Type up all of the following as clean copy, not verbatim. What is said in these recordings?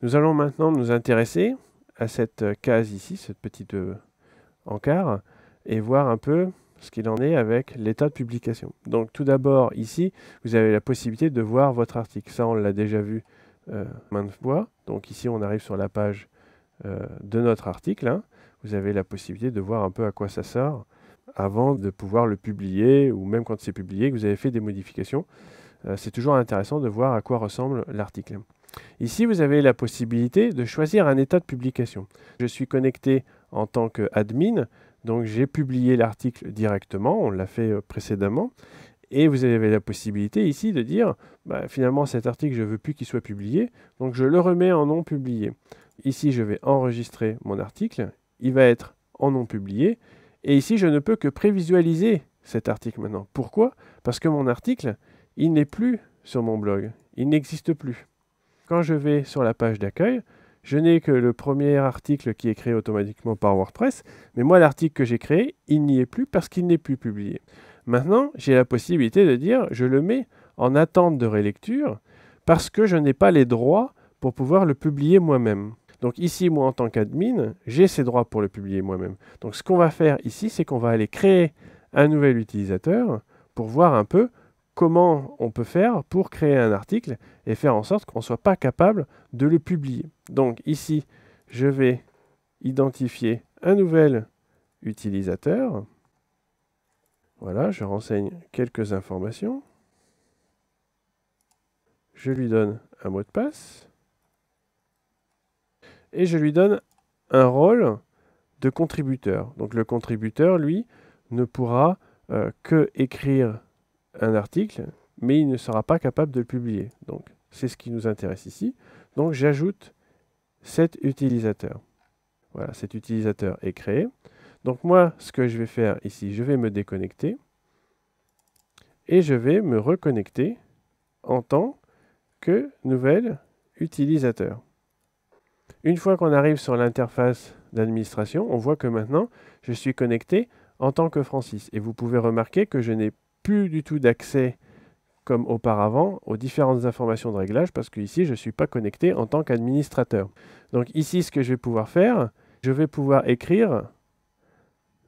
Nous allons maintenant nous intéresser à cette case ici, cette petite encart, et voir un peu ce qu'il en est avec l'état de publication. Donc tout d'abord, ici, vous avez la possibilité de voir votre article. Ça, on l'a déjà vu maintes fois. Donc ici, on arrive sur la page de notre article. Hein. Vous avez la possibilité de voir un peu à quoi ça sert avant de pouvoir le publier, ou même quand c'est publié, que vous avez fait des modifications. C'est toujours intéressant de voir à quoi ressemble l'article. Ici, vous avez la possibilité de choisir un état de publication. Je suis connecté en tant qu'admin, donc j'ai publié l'article directement, on l'a fait précédemment, et vous avez la possibilité ici de dire, finalement cet article je ne veux plus qu'il soit publié, donc je le remets en non publié. Ici, je vais enregistrer mon article, il va être en non publié, et ici, je ne peux que prévisualiser cet article maintenant. Pourquoi? Parce que mon article, il n'est plus sur mon blog, il n'existe plus. Quand je vais sur la page d'accueil, je n'ai que le premier article qui est créé automatiquement par WordPress, mais moi, l'article que j'ai créé, il n'y est plus parce qu'il n'est plus publié. Maintenant, j'ai la possibilité de dire, je le mets en attente de relecture parce que je n'ai pas les droits pour pouvoir le publier moi-même. Donc ici, moi, en tant qu'admin, j'ai ces droits pour le publier moi-même. Donc ce qu'on va faire ici, c'est qu'on va aller créer un nouvel utilisateur pour voir un peu comment on peut faire pour créer un article et faire en sorte qu'on ne soit pas capable de le publier. Donc ici, je vais identifier un nouvel utilisateur. Voilà, je renseigne quelques informations. Je lui donne un mot de passe. Et je lui donne un rôle de contributeur. Donc le contributeur, lui, ne pourra que écrire un article, mais il ne sera pas capable de le publier. Donc, c'est ce qui nous intéresse ici. Donc, j'ajoute cet utilisateur. Voilà, cet utilisateur est créé. Donc, moi, ce que je vais faire ici, je vais me déconnecter et je vais me reconnecter en tant que nouvel utilisateur. Une fois qu'on arrive sur l'interface d'administration, on voit que maintenant, je suis connecté en tant que Francis. Et vous pouvez remarquer que je n'ai plus du tout d'accès comme auparavant aux différentes informations de réglage parce que ici je ne suis pas connecté en tant qu'administrateur. Donc ici ce que je vais pouvoir faire, je vais pouvoir écrire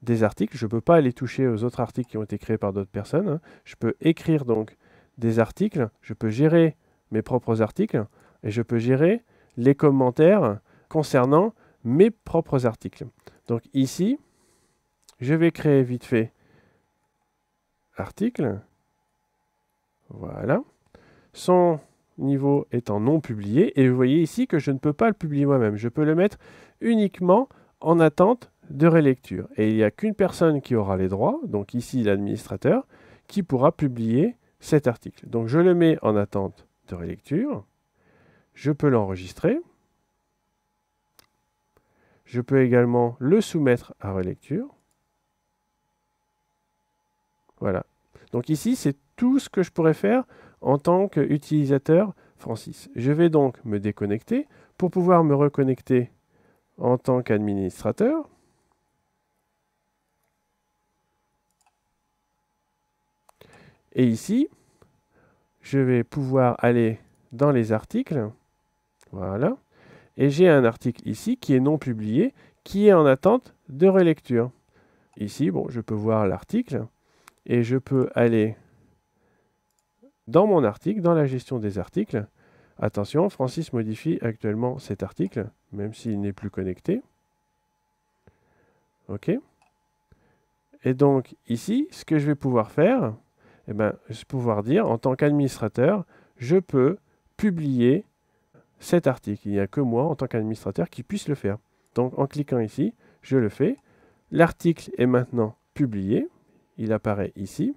des articles. Je ne peux pas aller toucher aux autres articles qui ont été créés par d'autres personnes. Hein. Je peux écrire donc des articles, je peux gérer mes propres articles et je peux gérer les commentaires concernant mes propres articles. Donc ici, je vais créer vite fait article. Voilà. Son niveau étant non publié. Et vous voyez ici que je ne peux pas le publier moi-même. Je peux le mettre uniquement en attente de relecture. Et il n'y a qu'une personne qui aura les droits, donc ici l'administrateur, qui pourra publier cet article. Donc je le mets en attente de relecture. Je peux l'enregistrer. Je peux également le soumettre à relecture. Voilà. Donc ici, c'est tout ce que je pourrais faire en tant qu'utilisateur Francis. Je vais donc me déconnecter pour pouvoir me reconnecter en tant qu'administrateur. Et ici, je vais pouvoir aller dans les articles. Voilà. Et j'ai un article ici qui est non publié, qui est en attente de relecture. Ici, bon, je peux voir l'article et je peux aller dans mon article, dans la gestion des articles. Attention, Francis modifie actuellement cet article, même s'il n'est plus connecté. OK. Et donc, ici, ce que je vais pouvoir faire, je vais pouvoir dire, en tant qu'administrateur, je peux publier cet article. Il n'y a que moi, en tant qu'administrateur, qui puisse le faire. Donc, en cliquant ici, je le fais. L'article est maintenant publié. Il apparaît ici.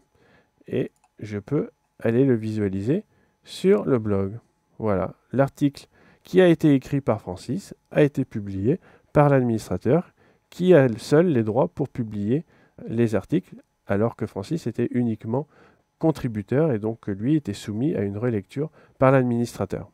Et je peux aller le visualiser sur le blog. Voilà, l'article qui a été écrit par Francis a été publié par l'administrateur qui a seul les droits pour publier les articles, alors que Francis était uniquement contributeur et donc que lui était soumis à une relecture par l'administrateur.